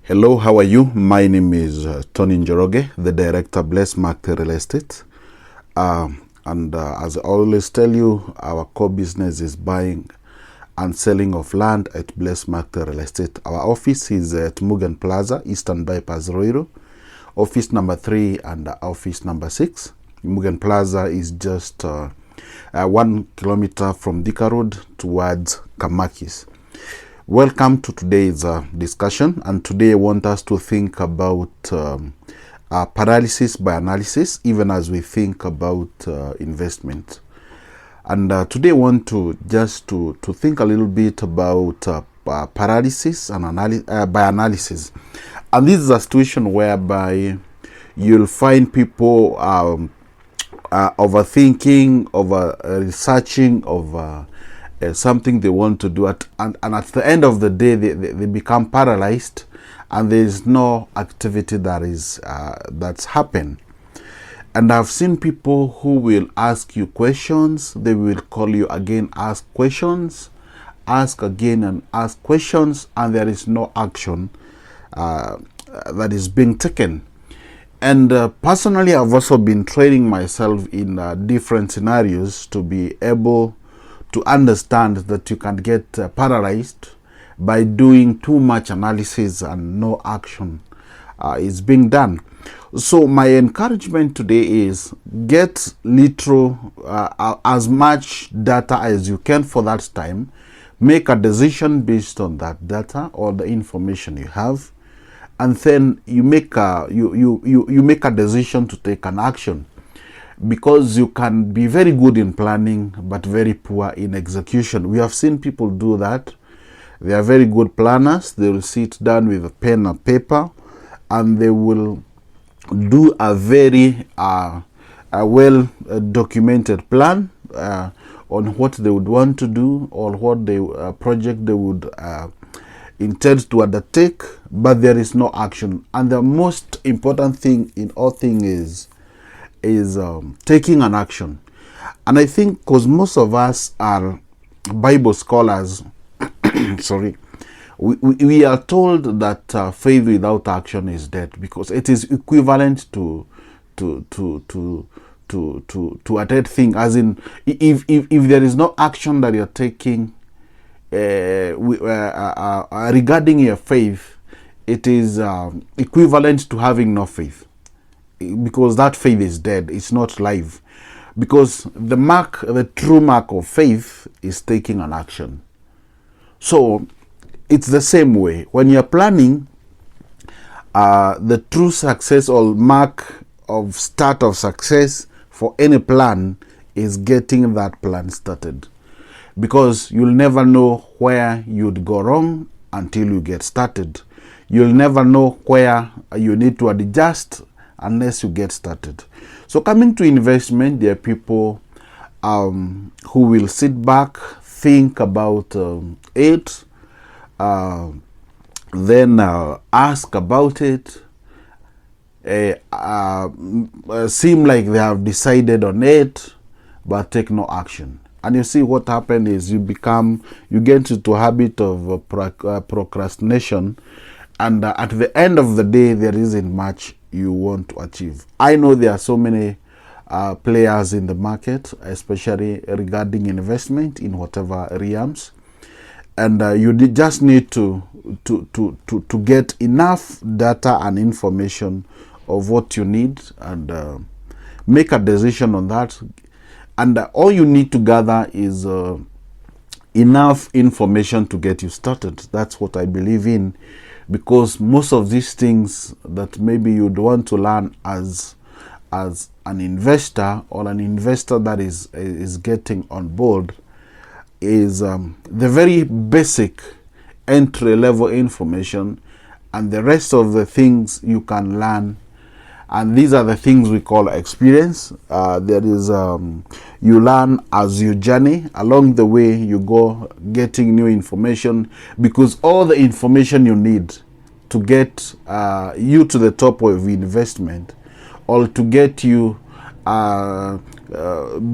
Hello, how are you? My name is Tony Njoroge, the director, Bless Market Real Estate. As I always tell you, our core business is buying and selling of land at Bless Market Real Estate. Our office is at Mugen Plaza, Eastern Bypass, Roiro. Office number 3 and office number 6. Mugen Plaza is just 1 kilometer from Dika Road towards Kamakis. Welcome to today's discussion, and today I want us to think about paralysis by analysis, even as we think about investment. And today I want to just to think a little bit about paralysis and by analysis. And this is a situation whereby you'll find people overthinking, researching, something they want to do, and at the end of the day they become paralyzed, and there is no activity that's happened. And I've seen people who will ask you questions, they will call you again, ask questions, ask again and ask questions, and there is no action that is being taken. And personally, I've also been training myself in different scenarios to be able to understand that you can get paralyzed by doing too much analysis and no action is being done. So my encouragement today is get as much data as you can for that time. Make a decision based on that data or the information you have, and then you make a decision to take an action. Because you can be very good in planning but very poor in execution. We have seen people do that. They are very good planners. They will sit down with a pen and paper, and they will do a very well documented plan on what they would want to do, or what project they would intend to undertake, but there is no action. And the most important thing in all things is taking an action. And I think because most of us are Bible scholars, sorry, we are told that faith without action is dead, because it is equivalent to a dead thing. As in, if there is no action that you're taking regarding your faith, it is equivalent to having no faith, because that faith is dead. It's not live, because the true mark of faith is taking an action. So it's the same way when you're planning. The true success or mark of start of success for any plan is getting that plan started, because you'll never know where you'd go wrong until you get started. You'll never know where you need to adjust unless you get started. So coming to investment, there are people who will sit back, think about it, then ask about it, seem like they have decided on it, but take no action. And you see what happened is you get into a habit of procrastination, and at the end of the day there isn't much you want to achieve. I know there are so many players in the market, especially regarding investment in whatever realms, and you just need to get enough data and information of what you need, and make a decision on that. And all you need to gather is enough information to get you started. That's what I believe in, because most of these things that maybe you'd want to learn as an investor, or an investor that is getting on board, is the very basic entry-level information, and the rest of the things you can learn. And these are the things we call experience. There is you learn as you journey. Along the way you go getting new information, because all the information you need to get you to the top of investment, or to get you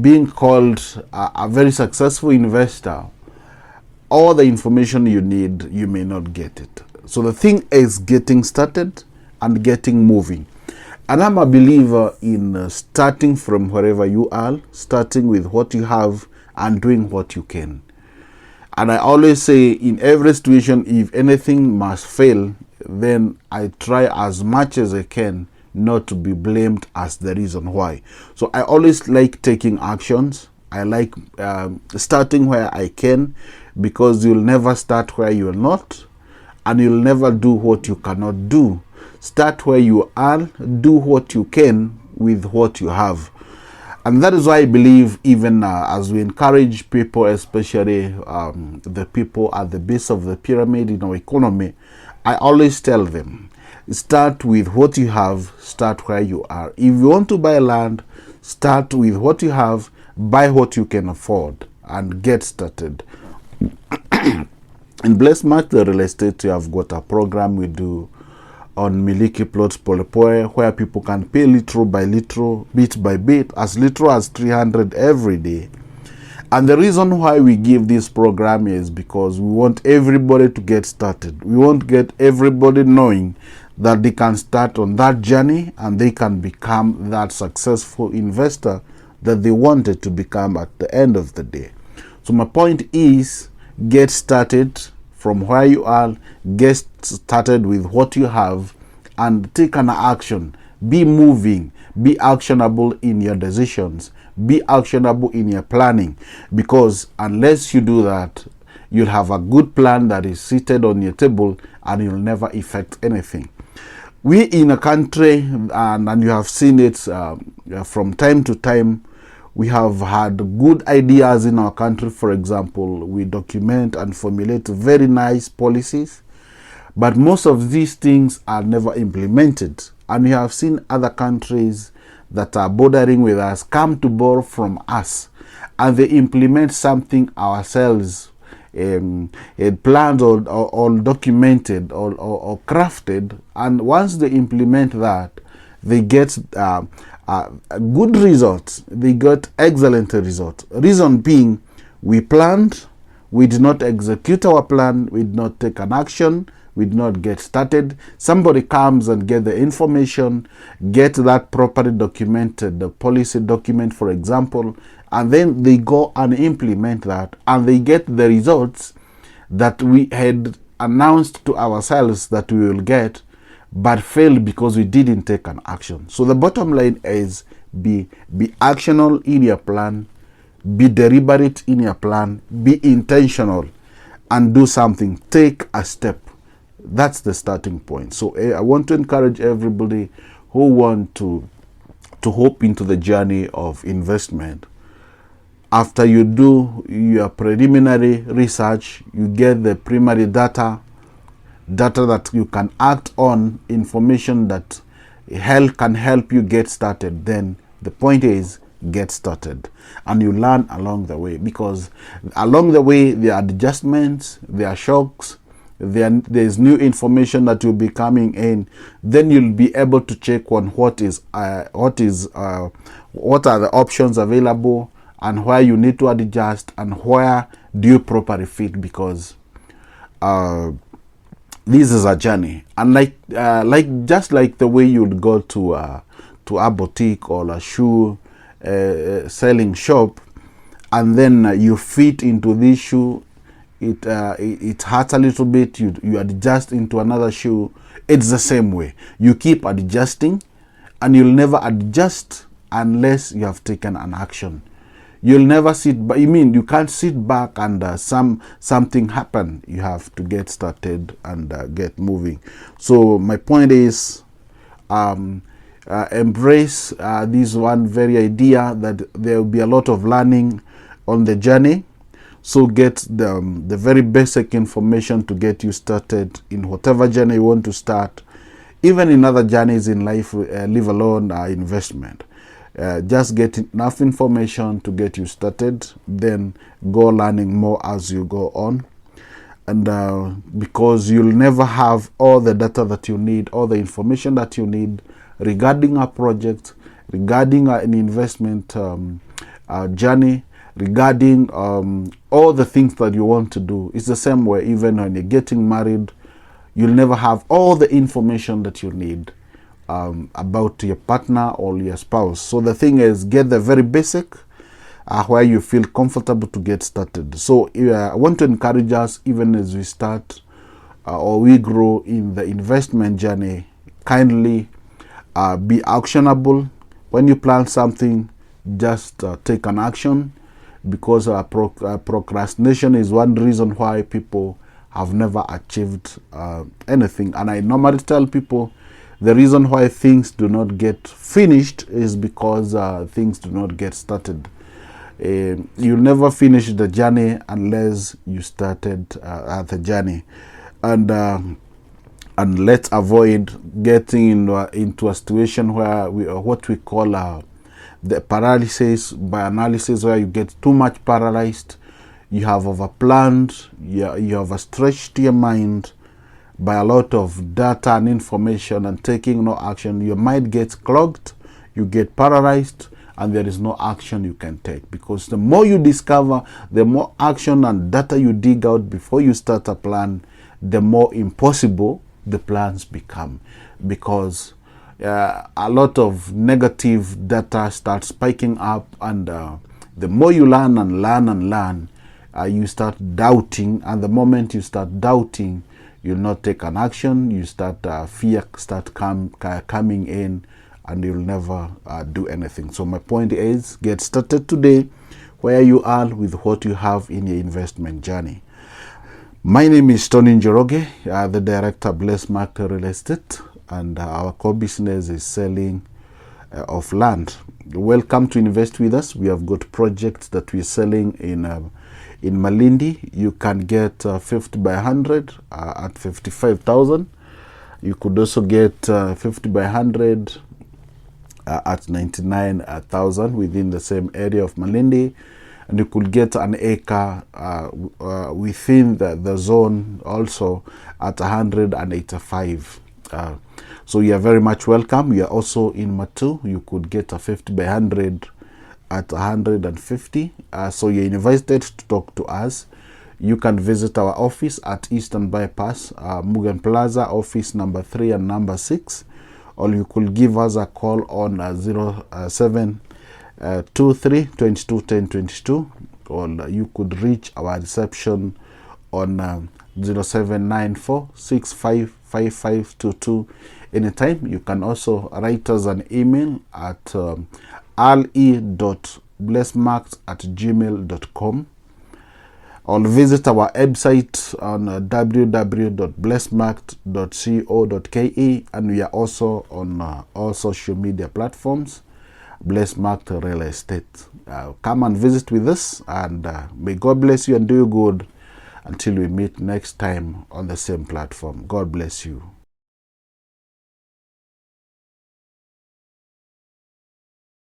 being called a very successful investor, all the information you need, you may not get it. So the thing is getting started and getting moving. And I'm a believer in starting from wherever you are, starting with what you have and doing what you can. And I always say, in every situation, if anything must fail, then I try as much as I can not to be blamed as the reason why. So I always like taking actions. I like starting where I can, because you'll never start where you're not, and you'll never do what you cannot do. Start where you are, do what you can with what you have. And that is why I believe, even as we encourage people, especially the people at the base of the pyramid in our economy, I always tell them, start with what you have, start where you are. If you want to buy land, start with what you have, buy what you can afford, and get started. In Blessed Match the Real Estate, we have got a program we do on Miliki Plots Polepole, where people can pay little by little, bit by bit, as little as 300 every day. And the reason why we give this program is because we want everybody to get started. We want to get everybody knowing that they can start on that journey and they can become that successful investor that they wanted to become at the end of the day. So my point is, get started from where you are, get started with what you have, and take an action. Be moving, be actionable in your decisions, be actionable in your planning, because unless you do that, you'll have a good plan that is seated on your table and you'll never effect anything. We in a country, and you have seen it from time to time, we have had good ideas in our country. For example, we document and formulate very nice policies, but most of these things are never implemented. And we have seen other countries that are bordering with us come to borrow from us, and they implement something ourselves planned or documented or crafted, and once they implement that, they get good results. They got excellent results. Reason being, we planned, we did not execute our plan, we did not take an action, we did not get started. Somebody comes and get the information, get that properly documented, the policy document, for example, and then they go and implement that, and they get the results that we had announced to ourselves that we will get, but failed because we didn't take an action. So the bottom line is, be actional in your plan, be deliberate in your plan, be intentional, and do something. Take a step. That's the starting point. So I want to encourage everybody who want to hop into the journey of investment. After you do your preliminary research, you get the primary data that you can act on, information that can help you get started. Then the point is, get started, and you learn along the way, because along the way there are adjustments, there are shocks, there's new information that will be coming in. Then you'll be able to check on what are the options available, and where you need to adjust, and where do you properly fit, because this is a journey. And just like the way you'd go to a boutique or a shoe selling shop, and then you fit into this shoe, it hurts a little bit, you adjust into another shoe. It's the same way. You keep adjusting, and you'll never adjust unless you have taken an action. You'll never sit back. You can't sit back and something happen. You have to get started and get moving. So my point is, embrace this one very idea that there will be a lot of learning on the journey. So get the very basic information to get you started in whatever journey you want to start, even in other journeys in life, leave alone investment. Just get enough information to get you started, then go learning more as you go on. And because you'll never have all the data that you need, all the information that you need regarding a project, regarding an investment journey, regarding all the things that you want to do. It's the same way even when you're getting married. you'll never have all the information that you need about your partner or your spouse. So the thing is, get the very basic where you feel comfortable to get started. So I want to encourage us, even as we start or we grow in the investment journey, kindly be actionable. When you plan something, just take an action, because procrastination is one reason why people have never achieved anything. And I normally tell people the reason why things do not get finished is because things do not get started. You'll never finish the journey unless you started the journey. And let's avoid getting into a situation where what we call the paralysis by analysis, where you get too much paralyzed. You have overplanned, you have stretched your mind by a lot of data and information and taking no action. Your mind gets clogged, you get paralyzed, and there is no action you can take. Because the more you discover, the more action and data you dig out before you start a plan, the more impossible the plans become. Because a lot of negative data starts spiking up, and the more you learn and learn and learn, you start doubting. And the moment you start doubting, you'll not take an action. You start fear start coming in, and you'll never do anything. So my point is, get started today where you are with what you have in your investment journey. My name is Tony Njoroge, the director of Bless Market Real Estate, and our core business is selling of land. Welcome to invest with us. We have got projects that we're selling in Malindi. You can get 50 by 100 at 55,000. You could also get 50 by 100 at 99,000 within the same area of Malindi. And you could get an acre within the zone also at 185. So you are very much welcome. We are also in Matu. You could get a 50 by 100 at 150. So you're invited to talk to us. You can visit our office at Eastern Bypass, Mugan Plaza, office number 3 and number 6. Or you could give us a call on 0723 22 10 22, or you could reach our reception on 0794 655522 anytime. You can also write us an email at le.blessmarks@gmail.com, or visit our website on www.blessmarks.co.ke, and we are also on all social media platforms, Bless Market Real Estate. Come and visit with us, and may God bless you and do you good until we meet next time on the same platform. God bless you.